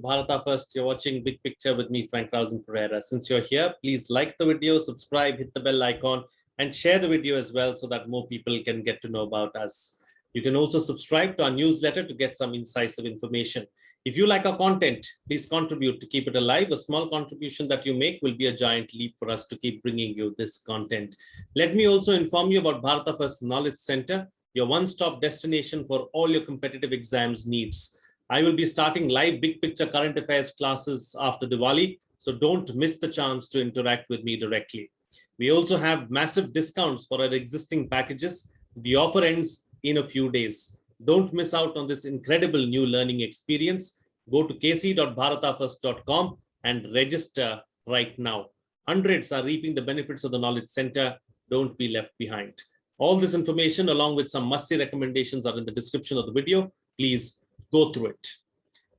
Bharata First. You're watching Big Picture with me, Frank Rausen Pereira. Since you're here, please like the video, subscribe, hit the bell icon, and share the video as well so that more people can get to know about us. You can also subscribe to our newsletter to get some incisive information. If you like our content, please contribute to keep it alive. A small contribution that you make will be a giant leap for us to keep bringing you this content. Let me also inform you about Bharata First Knowledge Center, your one-stop destination for all your competitive exams needs. I will be starting live big picture current affairs classes after Diwali, so don't miss the chance to interact with me directly. We also have massive discounts for our existing packages. The offer ends in a few days. Don't miss out on this incredible new learning experience. Go to kc.bharatafirst.com and register right now. Hundreds are reaping the benefits of the Knowledge Center. Don't be left behind. All this information, along with some must-see recommendations, are in the description of the video. Please go through it.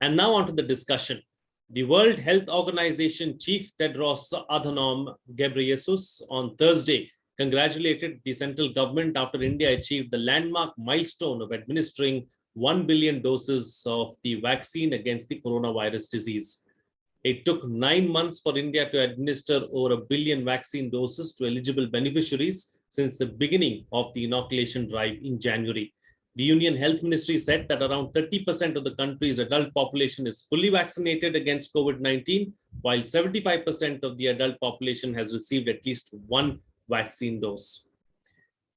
And now on to the discussion. The World Health Organization Chief Tedros Adhanom Ghebreyesus on Thursday congratulated the central government after India achieved the landmark milestone of administering 1 billion doses of the vaccine against the coronavirus disease. It took 9 months for India to administer over 1 billion vaccine doses to eligible beneficiaries since the beginning of the inoculation drive in January. The Union Health Ministry said that around 30% of the country's adult population is fully vaccinated against COVID-19, while 75% of the adult population has received at least one vaccine dose.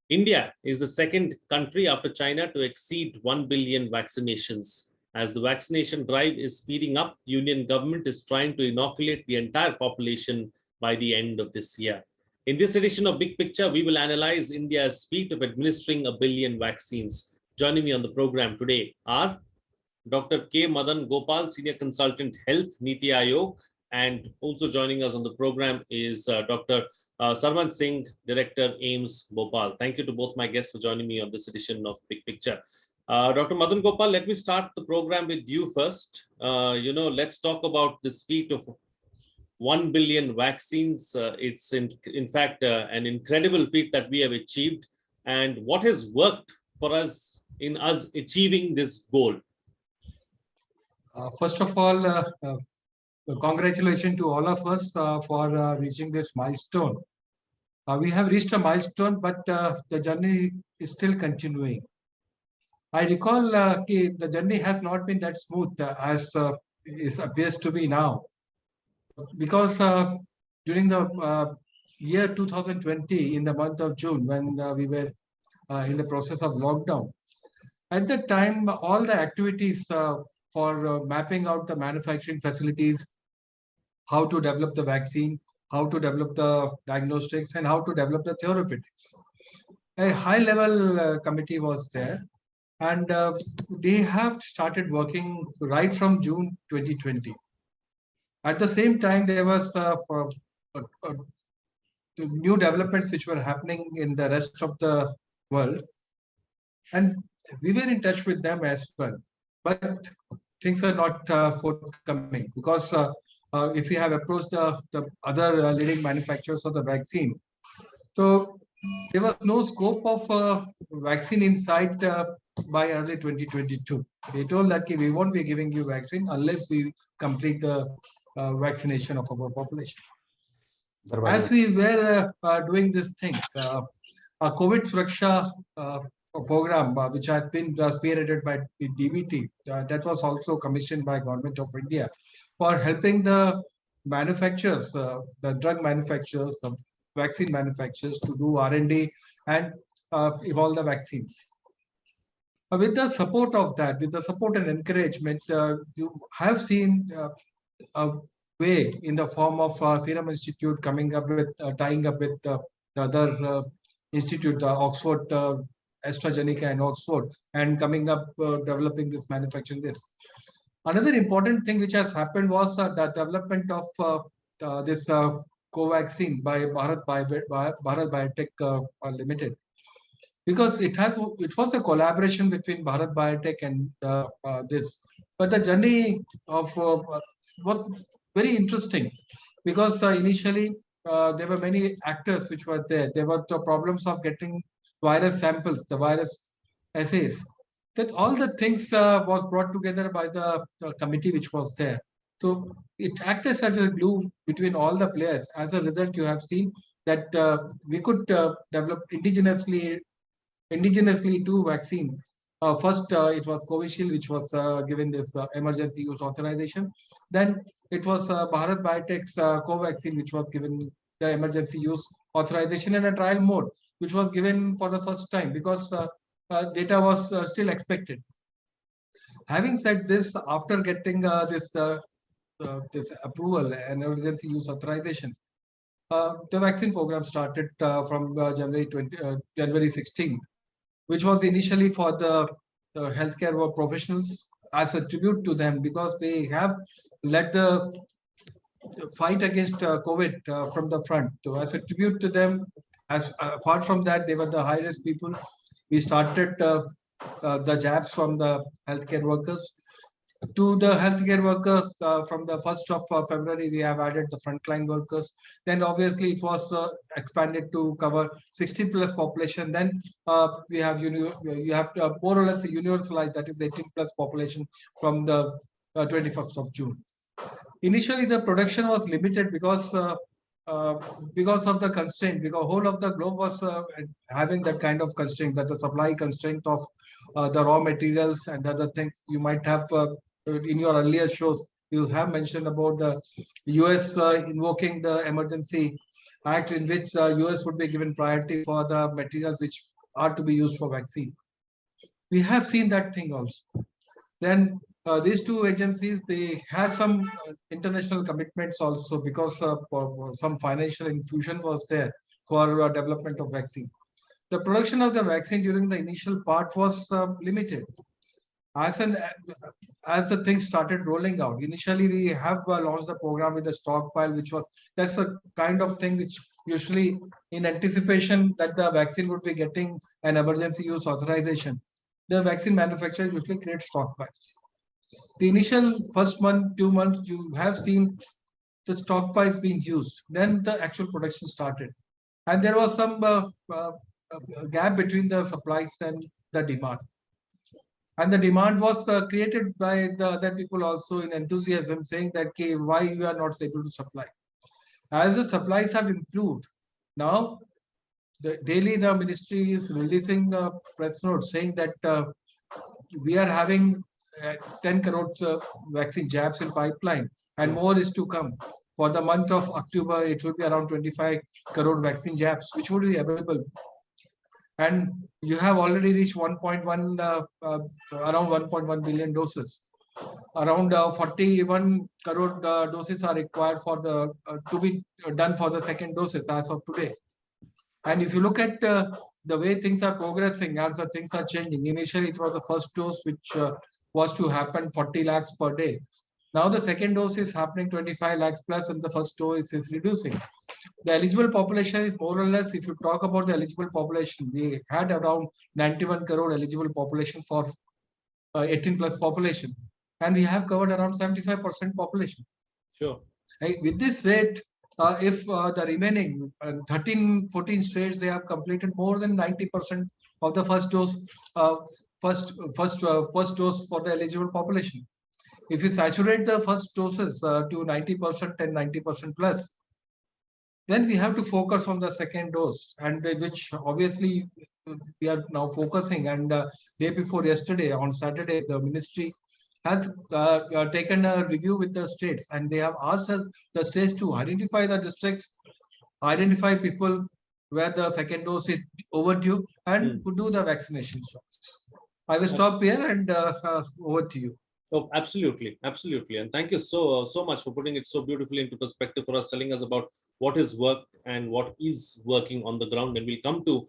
India is the second country after China to exceed 1 billion vaccinations. As the vaccination drive is speeding up, the Union government is trying to inoculate the entire population by the end of this year. In this edition of Big Picture, we will analyze India's feat of administering 1 billion vaccines. Joining me on the program today are Dr. K. Madan Gopal, Senior Consultant Health, Niti Aayog, and also joining us on the program is Dr. Sarwan Singh, Director, AIIMS, Bhopal. Thank you to both my guests for joining me on this edition of Big Picture. Dr. Madan Gopal, let me start the program with you first. Let's talk about this feat of 1 billion vaccines. It's in fact an incredible feat that we have achieved. And what has worked for us in us achieving this goal? First of all, congratulations to all of us for reaching this milestone. We have reached a milestone, but the journey is still continuing. I recall the journey has not been that smooth as it appears to be now, because during the year 2020, in the month of June, when we were in the process of lockdown, at that time, all the activities for mapping out the manufacturing facilities, how to develop the vaccine, how to develop the diagnostics, and how to develop the therapeutics. A high-level committee was there, and they have started working right from June 2020. At the same time, there was new developments which were happening in the rest of the world, and we were in touch with them as well. But things were not forthcoming, because if we have approached the other leading manufacturers of the vaccine, so there was no scope of vaccine in sight by early 2022. They told that we won't be giving you vaccine unless we complete the vaccination of our population. As we were doing this thing, a COVID Suraksha program, which has been spearheaded by DBT, that was also commissioned by Government of India for helping the manufacturers, the drug manufacturers, the vaccine manufacturers to do R&D and evolve the vaccines. With the support of that, with the support and encouragement, you have seen a way in the form of Serum Institute coming up with, tying up with the other institute, Oxford, AstraZeneca and Oxford, and coming up, developing this, manufacturing this. Another important thing which has happened was the development of this Covaxin by Bharat Biotech Limited, because it was a collaboration between Bharat Biotech and this. But the journey of was very interesting, because initially there were many actors which were there. There were the problems of getting virus samples, the virus assays. That all the things was brought together by the committee which was there. So it acted as a glue between all the players. As a result, you have seen that we could develop indigenously two vaccine. First, it was Covishield, which was given this emergency use authorization. Then it was Bharat Biotech's Covaxin, which was given the emergency use authorization in a trial mode, which was given for the first time because data was still expected. Having said this, after getting this approval and emergency use authorization, the vaccine program started from January 16, which was initially for the healthcare professionals as a tribute to them because they have led the fight against COVID from the front. So as a tribute to them, as apart from that, they were the high risk people. We started the jabs from the healthcare workers. To the healthcare workers, from the 1st of February, we have added the frontline workers. Then obviously it was expanded to cover 60 plus population. Then we have you have to more or less universalize, that is 18 plus population from the 21st of June. Initially, the production was limited because of the constraint, because whole of the globe was having that kind of constraint, that the supply constraint of the raw materials and other things. You might have in your earlier shows, you have mentioned about the US invoking the emergency act in which US would be given priority for the materials which are to be used for vaccine. We have seen that thing also. Then these two agencies, they had some international commitments also because some financial infusion was there for development of vaccine. The production of the vaccine during the initial part was limited. As the things started rolling out, initially we have launched the program with the stockpile, that's a kind of thing which usually in anticipation that the vaccine would be getting an emergency use authorization, the vaccine manufacturer usually creates stockpiles. The initial first month, 2 months, you have seen the stockpiles being used. Then the actual production started, and there was some gap between the supplies and the demand. And the demand was created by the other people also in enthusiasm, saying that, okay, why you are not able to supply? As the supplies have improved, now daily the ministry is releasing a press note saying that we are having 10 crore vaccine jabs in pipeline, and more is to come. For the month of October, it will be around 25 crore vaccine jabs, which would be available. And you have already reached 1.1, around 1.1 billion doses. Around 41 crore doses are required for the to be done for the second doses as of today. And if you look at the way things are progressing, as the things are changing, initially it was the first dose which was to happen 40 lakhs per day. Now the second dose is happening 25 lakhs plus, and the first dose is reducing. The eligible population is more or less, if you talk about the eligible population, we had around 91 crore eligible population for 18 plus population, and we have covered around 75% population. Sure. With this rate, if the remaining 13, 14 states, they have completed more than 90% of the first dose, first dose for the eligible population. If you saturate the first doses to 90% and 90% plus, then we have to focus on the second dose, and which obviously we are now focusing. And day before yesterday, on Saturday, the ministry has taken a review with the states, and they have asked the states to identify the districts, identify people where the second dose is overdue, and to do the vaccination shots. I will stop here and over to you. Oh, absolutely, absolutely, and thank you so much for putting it so beautifully into perspective for us, telling us about what is worked and what is working on the ground, and we'll come to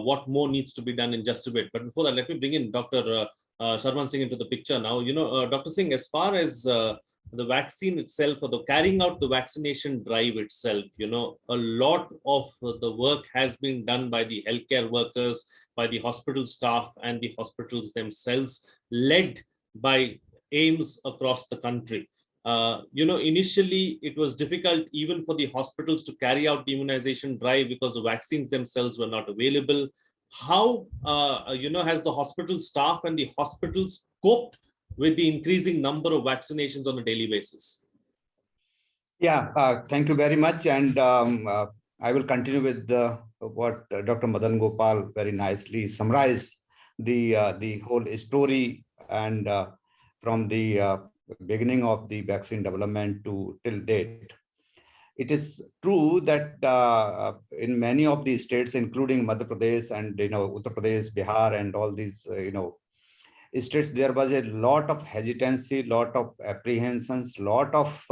what more needs to be done in just a bit. But before that, let me bring in Dr. Sharman Singh into the picture now. Dr. Singh, as far as the vaccine itself, or the carrying out the vaccination drive itself, a lot of the work has been done by the healthcare workers, by the hospital staff, and the hospitals themselves, led by AIIMS across the country. Initially it was difficult even for the hospitals to carry out the immunization drive because the vaccines themselves were not available. How has the hospital staff and the hospitals coped with the increasing number of vaccinations on a daily basis? Yeah, thank you very much. And I will continue with what Dr. Madan Gopal very nicely summarized the whole story, and from the beginning of the vaccine development to till date. It is true that in many of the states, including Madhya Pradesh and Uttar Pradesh, Bihar, and all these states, there was a lot of hesitancy, lot of apprehensions, lot of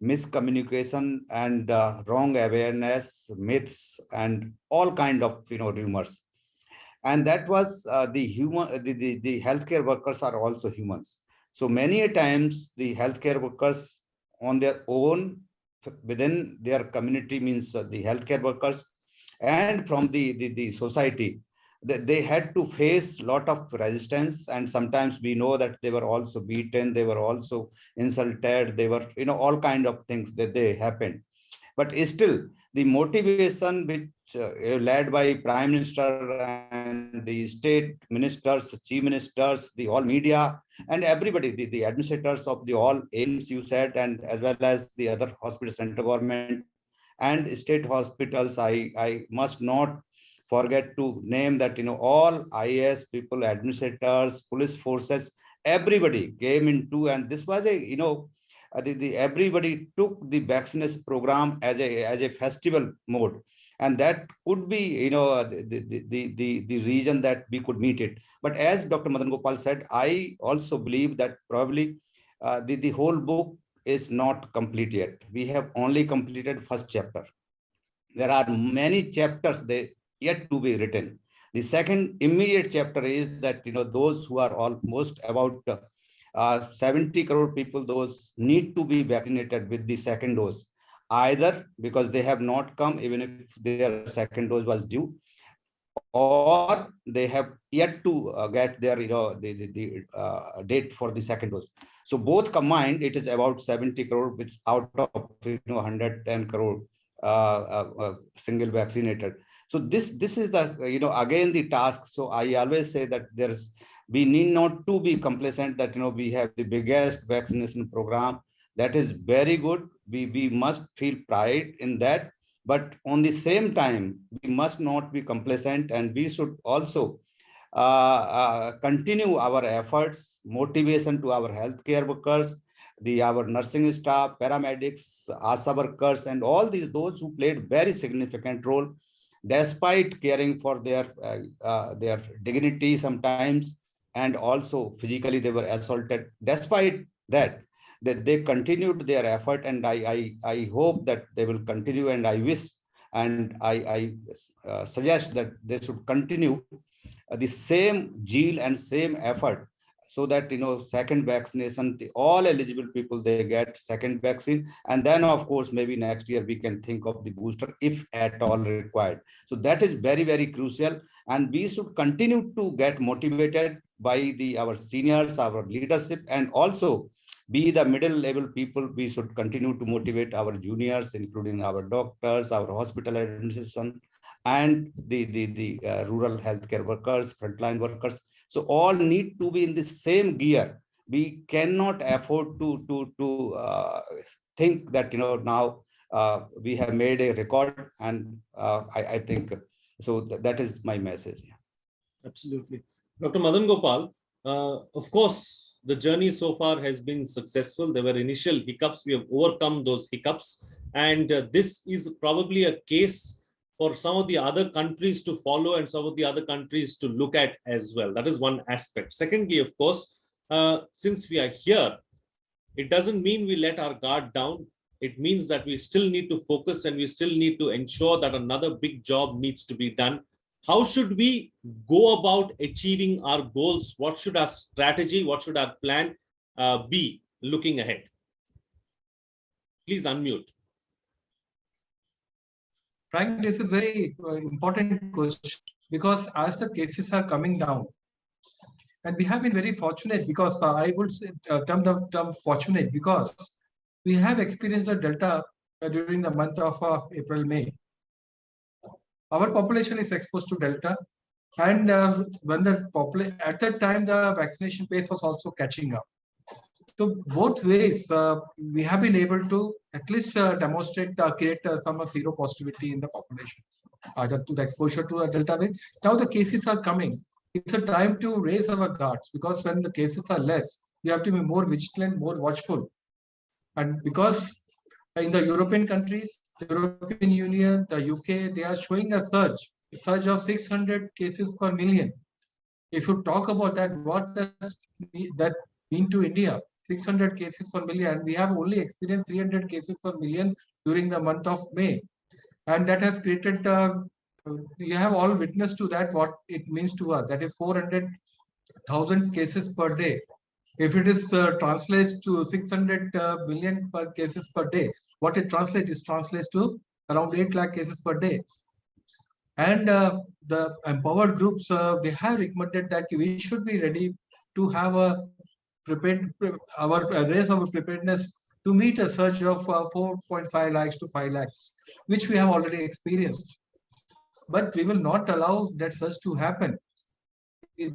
miscommunication and wrong awareness, myths, and all kind of rumors. And that was the healthcare workers are also humans. So many a times the healthcare workers on their own within their community, means the healthcare workers, and from the society, they had to face a lot of resistance, and sometimes we know that they were also beaten, they were also insulted, they were all kind of things that they happened. But still the motivation which led by Prime Minister and the state ministers, chief ministers, the all media, and everybody, the administrators of the all AIIMS you said, and as well as the other hospitals, central government and state hospitals, I must not forget to name that all IAS people, administrators, police forces, everybody came into, and this was a everybody took the vaccination program as a festival mode, and that could be the reason that we could meet it. But as Dr. Madan Gopal said, I also believe that probably the whole book is not complete yet. We have only completed first chapter. There are many chapters they yet to be written. The second immediate chapter is that those who are almost about 70 crore people, those need to be vaccinated with the second dose, either because they have not come even if their second dose was due, or they have yet to get their the date for the second dose. So both combined, it is about 70 crore, which out of 110 crore single vaccinated. So this is the again the task. So I always say that we need not to be complacent that we have the biggest vaccination program. That is very good. We must feel pride in that, but on the same time we must not be complacent, and we should also continue our efforts, motivation to our healthcare workers, our nursing staff, paramedics, ASHA workers, and all those who played very significant role, despite caring for their dignity sometimes, and also physically they were assaulted. Despite that, they continued their effort, and I hope that they will continue, and I wish, and I suggest that they should continue the same zeal and same effort, so that second vaccination, all eligible people, they get second vaccine, and then of course maybe next year we can think of the booster if at all required. So that is very, very crucial, and we should continue to get motivated by our seniors, our leadership, and also be the middle level people. We should continue to motivate our juniors, including our doctors, our hospital administration, and the rural healthcare workers, frontline workers. So all need to be in the same gear. We cannot afford to think that now we have made a record, and I think so. That is my message. Absolutely. Dr. Madan Gopal, of course, the journey so far has been successful. There were initial hiccups. We have overcome those hiccups. And this is probably a case for some of the other countries to follow and some of the other countries to look at as well. That is one aspect. Secondly, of course, since we are here, it doesn't mean we let our guard down. It means that we still need to focus, and we still need to ensure that another big job needs to be done. How should we go about achieving our goals? What should our strategy, what should our plan be looking ahead? Please unmute. Frank, this is very important question, because as the cases are coming down, and we have been very fortunate, because I would say term fortunate, because we have experienced a Delta during the month of April, May. Our population is exposed to Delta, and when the at that time the vaccination pace was also catching up. So both ways, we have been able to at least demonstrate, create some zero positivity in the population, either to the exposure to a Delta wave. Now the cases are coming. It's a time to raise our guards, because when the cases are less, we have to be more vigilant, more watchful. And because in the European countries, the European Union, the UK, they are showing a surge of 600 cases per million. If you talk about that, what does that mean to India? 600 cases per million. We have only experienced 300 cases per million during the month of May. And that has created, you have all witnessed to that, what it means to us. That is 400,000 cases per day. If it is translates to 600 million per cases per day, what it translates to around 8 lakh cases per day. And the empowered groups, they have recommended that we should be ready to have a raise our preparedness to meet a surge of 4.5 lakhs to 5 lakhs, which we have already experienced. But we will not allow that surge to happen.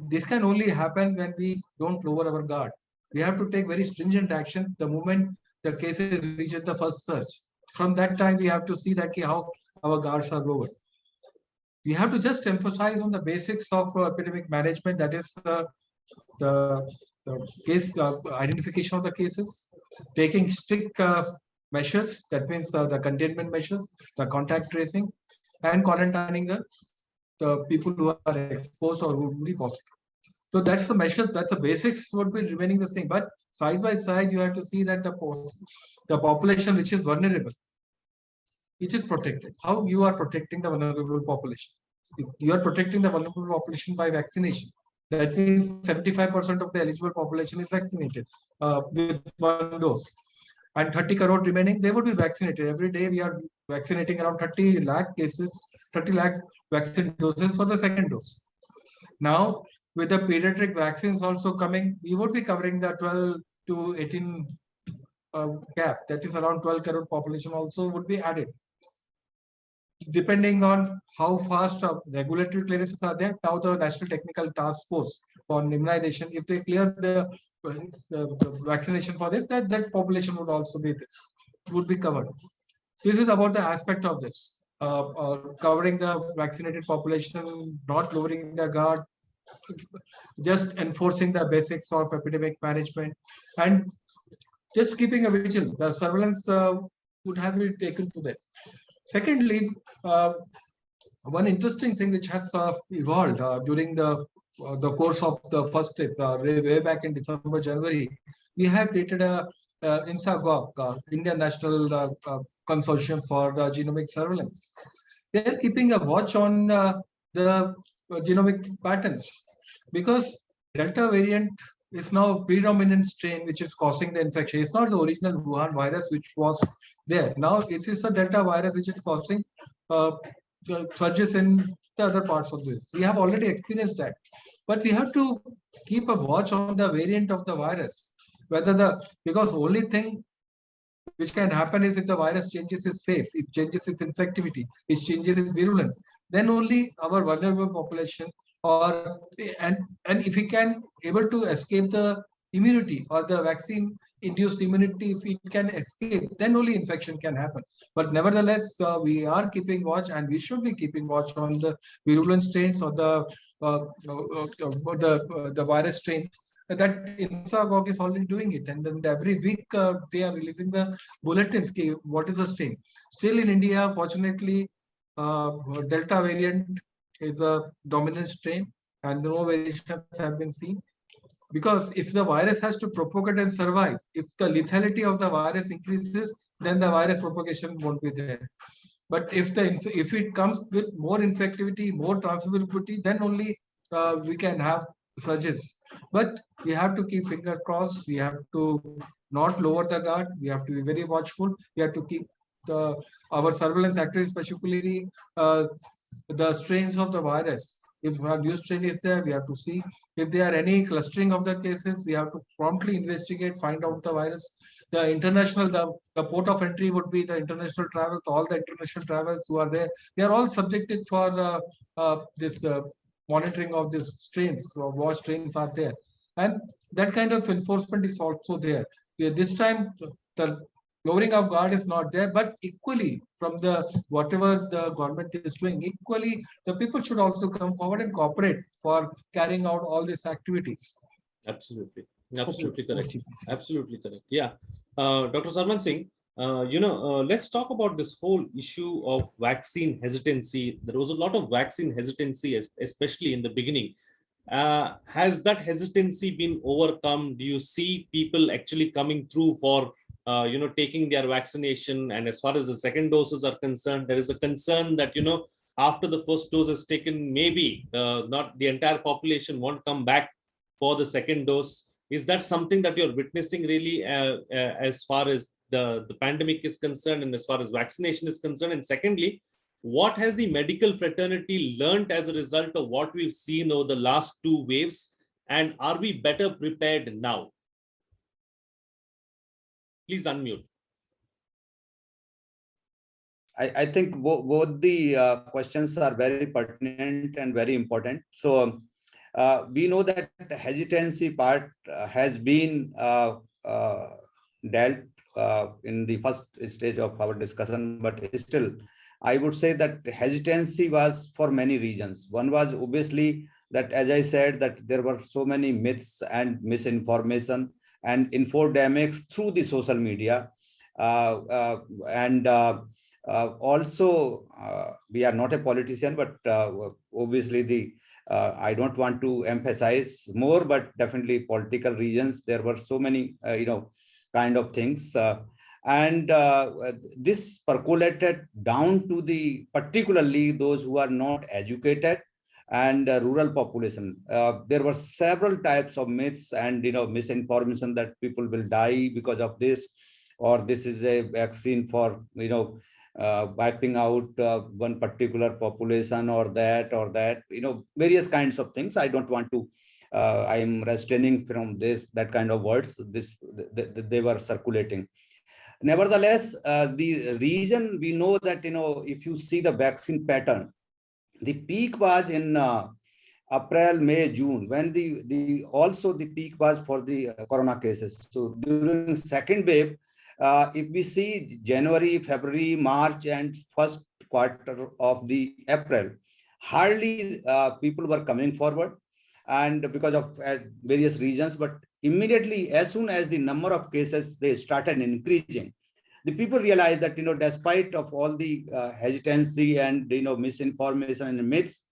This can only happen when we don't lower our guard. We have to take very stringent action the moment the cases reaches the first surge. From that time, we have to see that how our guards are lowered. We have to just emphasize on the basics of epidemic management, that is the case identification of the cases, taking strict measures, that means the containment measures, the contact tracing, and quarantining the people who are exposed or who will be positive. So that's the measures, that's the basics would be remaining the same. But side by side, you have to see that the population which is vulnerable, it is protected. How you are protecting the vulnerable population? You are protecting the vulnerable population by vaccination. That means 75% of the eligible population is vaccinated with one dose. And 30 crore remaining, they would be vaccinated. Every day we are vaccinating around 30 lakh cases, 30 lakh vaccine doses for the second dose. Now, with the pediatric vaccines also coming, we would be covering the 12 to 18 gap. That is around 12 crore population also would be added. Depending on how fast regulatory clearances are there, now the National Technical Task Force on immunization, if they clear the vaccination for this, that population would also be would be covered. This is about the aspect of this, covering the vaccinated population, not lowering the guard, just enforcing the basics of epidemic management, and just keeping a vigil. The surveillance would have been taken to that. Secondly, one interesting thing which has evolved during the course of the first way back in December, January, we have created a INSAGOG, Indian National Consortium for Genomic Surveillance. They are keeping a watch on the genomic patterns, because Delta variant is now predominant strain which is causing the infection. It's not the original Wuhan virus which was there. Now it is a Delta virus which is causing the surges in the other parts of this. We have already experienced that, but we have to keep a watch on the variant of the virus, whether because only thing which can happen is if the virus changes its face, it changes its infectivity, it changes its virulence, then only our vulnerable population, or and if we can able to escape the immunity or the vaccine induced immunity, if it can escape, then only infection can happen. But nevertheless, we are keeping watch, and we should be keeping watch on the virulent strains or the virus strains. That INSAGOG is already doing it, and then every week they are releasing the bulletins. What is the strain? Still in India, fortunately, Delta variant is a dominant strain, and no variations have been seen. Because if the virus has to propagate and survive, if the lethality of the virus increases, then the virus propagation won't be there. But if it comes with more infectivity, more transmissibility, then only we can have surges. But we have to keep finger crossed. We have to not lower the guard. We have to be very watchful. We have to keep our surveillance activities, particularly the strains of the virus. If a new strain is there, we have to see. If there are any clustering of the cases, we have to promptly investigate, find out the virus. The international, the port of entry would be the international travel. All the international travelers who are there, they are all subjected for this monitoring of these strains, or what strains are there. And that kind of enforcement is also there. this time the lowering of guard is not there, but equally from the whatever the government is doing, equally the people should also come forward and cooperate for carrying out all these activities. Absolutely. Absolutely Okay. correct. Absolutely correct. Yeah. Dr. Sarman Singh, let's talk about this whole issue of vaccine hesitancy. There was a lot of vaccine hesitancy, especially in the beginning. Has that hesitancy been overcome? Do you see people actually coming through for, taking their vaccination? And as far as the second doses are concerned, there is a concern that, after the first dose is taken, maybe not the entire population won't come back for the second dose. Is that something that you're witnessing really as far as the pandemic is concerned and as far as vaccination is concerned? And secondly, what has the medical fraternity learned as a result of what we've seen over the last two waves? And are we better prepared now? Please unmute. I think both the questions are very pertinent and very important. So we know that the hesitancy part has been dealt in the first stage of our discussion, but still, I would say that hesitancy was for many reasons. One was obviously that, as I said, that there were so many myths and misinformation and infodemics through the social media. Also, we are not a politician, but obviously I don't want to emphasize more, but definitely political reasons. There were so many, kind of things. This percolated down to particularly those who are not educated and rural population. There were several types of myths and misinformation that people will die because of this, or this is a vaccine for wiping out one particular population, or that, various kinds of things. I don't want to. I am restraining from that kind of words. They were circulating. Nevertheless, the reason we know that, if you see the vaccine pattern, the peak was in April, May, June, when the peak was for the corona cases. So during second wave, if we see January, February, March, and first quarter of the April, hardly people were coming forward, and because of various reasons. But immediately, as soon as the number of cases they started increasing, the people realized that despite of all the hesitancy and misinformation and myths,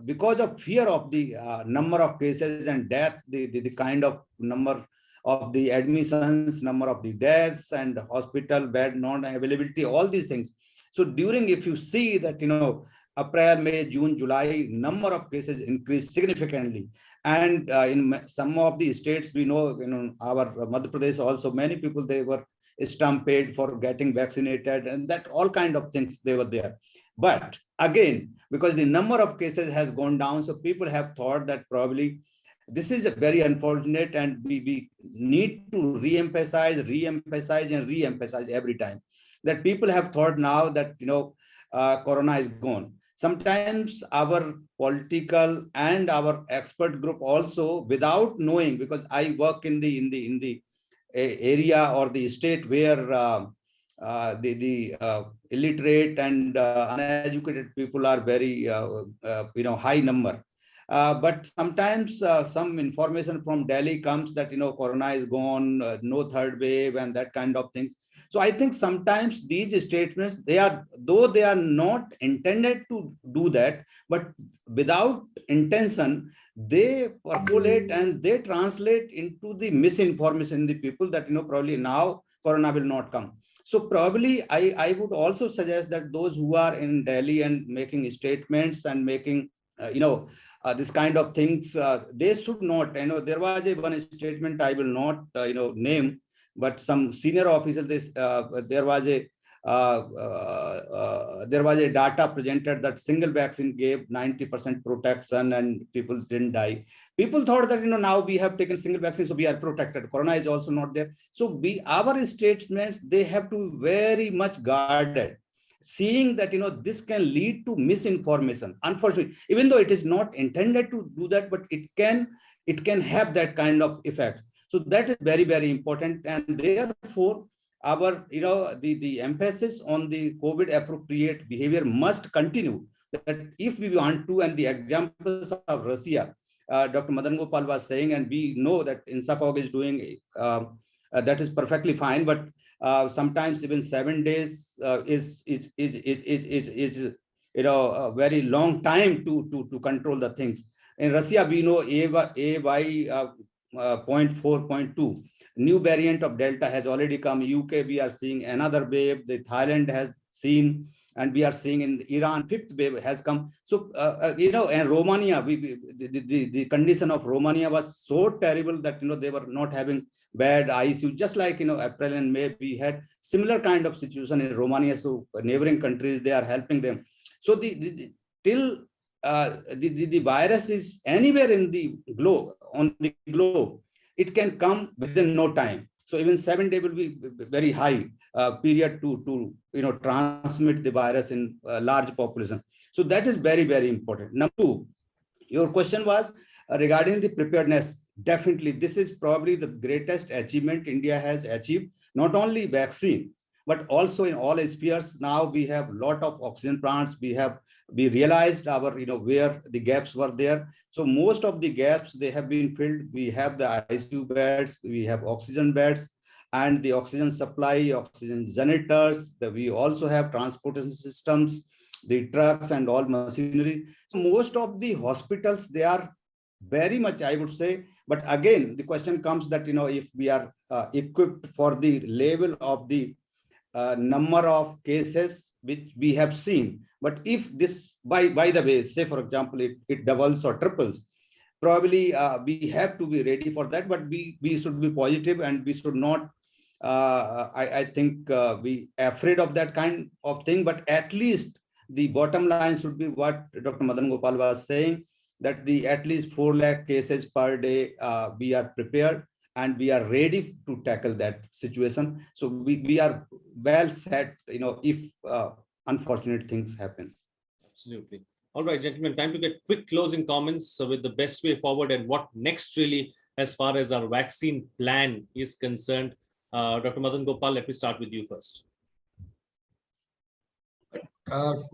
because of fear of the number of cases and death, the kind of number of the admissions, number of the deaths, and hospital bed non-availability, all these things. So if you see that April, May, June, July, number of cases increased significantly, and in some of the states, we know, our Madhya Pradesh also, many people, they were stampede for getting vaccinated, and that all kind of things, they were there. But again, because the number of cases has gone down, so people have thought that probably this is very unfortunate, and we need to re-emphasize every time that people have thought now that corona is gone. Sometimes our political and our expert group also, without knowing, because I work in the area or the state where the illiterate and uneducated people are very high number. But sometimes some information from Delhi comes that corona is gone, no third wave, and that kind of things. So I think sometimes these statements, though they are not intended to do that, but without intention, they percolate and they translate into the misinformation in the people that probably now corona will not come. So probably I would also suggest that those who are in Delhi and making statements and making this kind of things, they should not. There was one statement I will not name, but some senior official, there was a data presented that single vaccine gave 90% protection and people didn't die. People thought that now we have taken single vaccine, so we are protected. Corona is also not there. So our statements, they have to be very much guarded, seeing that this can lead to misinformation. Unfortunately, even though it is not intended to do that, but it can have that kind of effect. So that is very, very important. And therefore, our, the emphasis on the COVID appropriate behavior must continue. That if we want to, and the examples of Russia, Dr. Madan Gopal was saying, and we know that INSACOG is doing, that is perfectly fine, but sometimes even 7 days is a very long time to control the things. In Russia, we know AY 0.4.2. New variant of Delta has already come. UK, we are seeing another wave. The Thailand has seen, and we are seeing in Iran, 5th wave has come. So, and Romania, the condition of Romania was so terrible that, they were not having bed ICU, just like, April and May, we had similar kind of situation in Romania. So neighboring countries, they are helping them. So till the virus is anywhere in the globe, it can come within no time. So even 7 days will be very high period to transmit the virus in a large population. So that is very, very important. Number 2, your question was regarding the preparedness. Definitely, this is probably the greatest achievement India has achieved. Not only vaccine, but also in all spheres. Now we have a lot of oxygen plants. We realized our, where the gaps were there. So most of the gaps, they have been filled. We have the ICU beds, we have oxygen beds, and the oxygen supply, oxygen generators. We also have transportation systems, the trucks and all machinery. So most of the hospitals, they are very much, I would say. But again, the question comes that, if we are equipped for the level of the number of cases which we have seen. But if this, by the way, say for example, it doubles or triples, probably we have to be ready for that. But we should be positive, and we should not, I think, be afraid of that kind of thing. But at least the bottom line should be what Dr. Madan Gopal was saying, that the at least 4 lakh cases per day, we are prepared and we are ready to tackle that situation. So we are well set, if unfortunate things happen. Absolutely. All right, gentlemen, time to get quick closing comments with the best way forward and what next really as far as our vaccine plan is concerned. Dr. Madan Gopal, let me start with you first.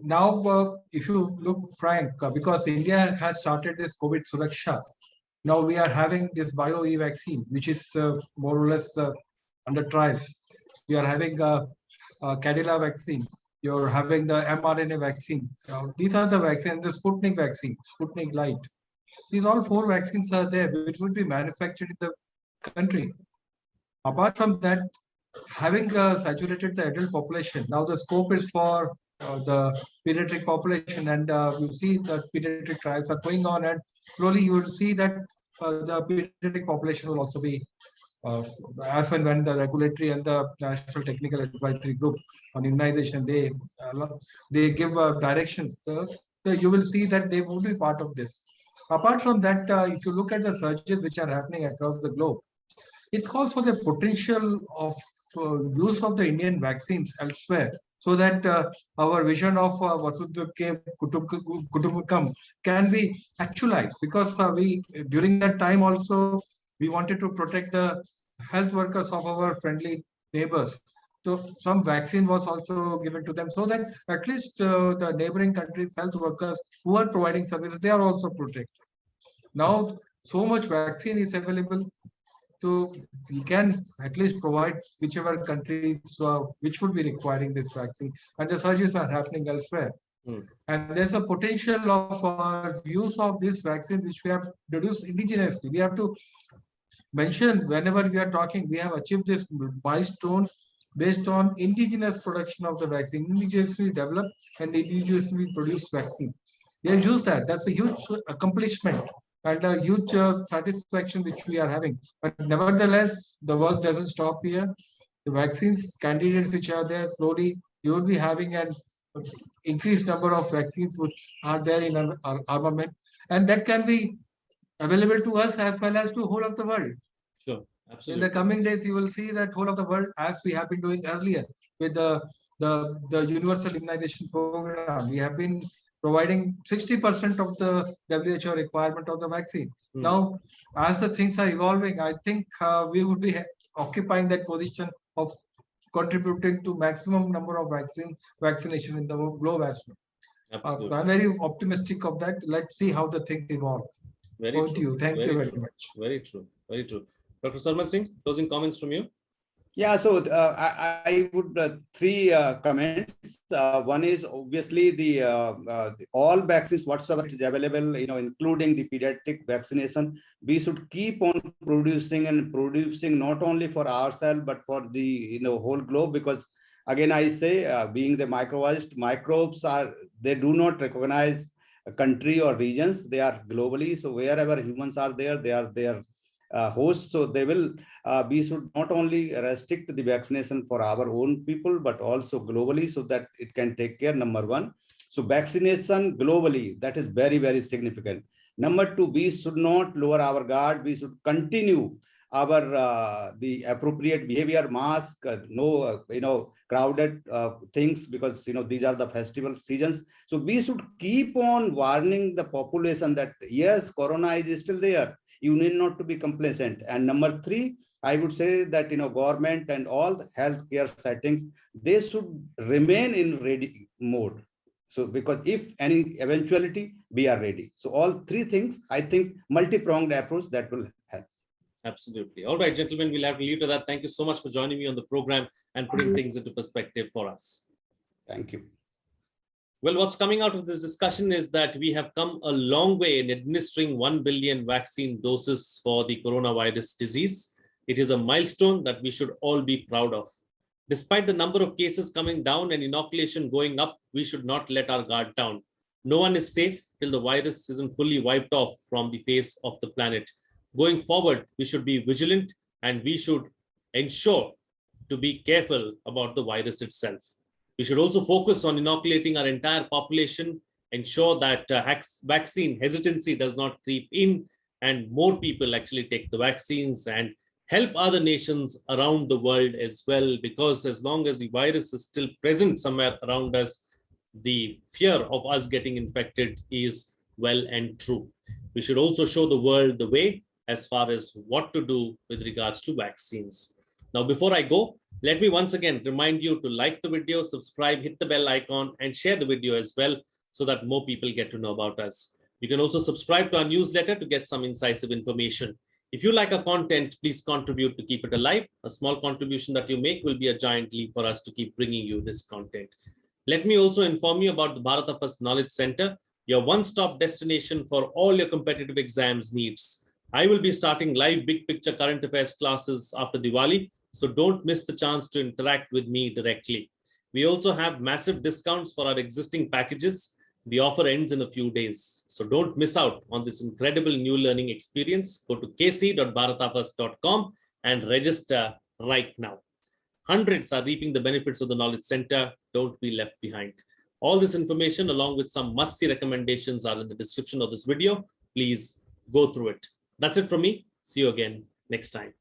Now, if you look frank, because India has started this COVID Suraksha, now we are having this BioE vaccine, which is more or less under trials. We are having a Cadila vaccine. You're having the mRNA vaccine. These are the vaccines, the Sputnik vaccine, Sputnik Light. These all 4 vaccines are there, which will be manufactured in the country. Apart from that, having saturated the adult population, now the scope is for the pediatric population, and you see that pediatric trials are going on, and slowly you will see that the pediatric population will also be, as and when the regulatory and the National Technical Advisory Group on immunization, they give directions, you will see that they will be part of this. Apart from that, if you look at the surges which are happening across the globe, it calls for the potential of use of the Indian vaccines elsewhere, so that our vision of Vasudha Kutumbakam can be actualized. Because during that time also, we wanted to protect the health workers of our friendly neighbors. So some vaccine was also given to them, so that at least the neighboring countries' health workers who are providing services, they are also protected. Now, so much vaccine is available, so we can at least provide whichever countries which would be requiring this vaccine, and the surges are happening elsewhere. And there's a potential of use of this vaccine which we have produced indigenously. We have to mention, whenever we are talking, we have achieved this milestone based on indigenous production of the vaccine, indigenously developed and indigenously produced vaccine. We have used that. That's a huge accomplishment and a huge satisfaction which we are having. But nevertheless, the work doesn't stop here. The vaccines candidates which are there, slowly you will be having an increased number of vaccines which are there in our armament, and that can be available to us as well as to whole of the world. Sure, absolutely. In the coming days, you will see that whole of the world, as we have been doing earlier with the universal immunization program, we have been providing 60% of the WHO requirement of the vaccine. Hmm. Now, as the things are evolving, I think we would be occupying that position of contributing to maximum number of vaccination in the globe as well. Absolutely. I'm very optimistic of that. Let's see how the things evolve. Very Over to true. you. Thank you very true. much. Very true. Very true. Dr. Sarman Singh, closing comments from you? Yeah, so I would three comments. One is obviously the all vaccines whatsoever is available, including the pediatric vaccination. We should keep on producing and producing not only for ourselves but for the whole globe, because again I say, being the microbiologist, microbes they do not recognize a country or regions. They are globally. So wherever humans are there, they are there. Hosts, so they will we should not only restrict the vaccination for our own people but also globally, so that it can take care. Number one, so vaccination globally, that is very, very significant. Number two, we should not lower our guard. We should continue our the appropriate behavior, mask, no crowded things, because these are the festival seasons. So we should keep on warning the population that yes, corona is still there. You need not to be complacent. And number three, I would say that government and all the healthcare settings, they should remain in ready mode. So because if any eventuality, we are ready. So all three things, I think multi-pronged approach that will help. Absolutely. All right, gentlemen, we'll have to leave to that. Thank you so much for joining me on the program and putting things into perspective for us. Thank you. Well, what's coming out of this discussion is that we have come a long way in administering 1 billion vaccine doses for the coronavirus disease. It is a milestone that we should all be proud of. Despite the number of cases coming down and inoculation going up, we should not let our guard down. No one is safe till the virus isn't fully wiped off from the face of the planet. Going forward, we should be vigilant and we should ensure to be careful about the virus itself. We should also focus on inoculating our entire population, ensure that vaccine hesitancy does not creep in and more people actually take the vaccines, and help other nations around the world as well, because as long as the virus is still present somewhere around us, the fear of us getting infected is well and true. We should also show the world the way as far as what to do with regards to vaccines. Now, before I go, let me once again remind you to like the video, subscribe, hit the bell icon, and share the video as well, so that more people get to know about us. You can also subscribe to our newsletter to get some incisive information. If you like our content, please contribute to keep it alive. A small contribution that you make will be a giant leap for us to keep bringing you this content. Let me also inform you about the Bharat First Knowledge Center, your one-stop destination for all your competitive exams needs. I will be starting live big picture current affairs classes after Diwali, so don't miss the chance to interact with me directly. We also have massive discounts for our existing packages. The offer ends in a few days, so don't miss out on this incredible new learning experience. Go to kc.bharatafirst.com and register right now. Hundreds are reaping the benefits of the Knowledge Center. Don't be left behind. All this information, along with some must-see recommendations, are in the description of this video. Please go through it. That's it from me. See you again next time.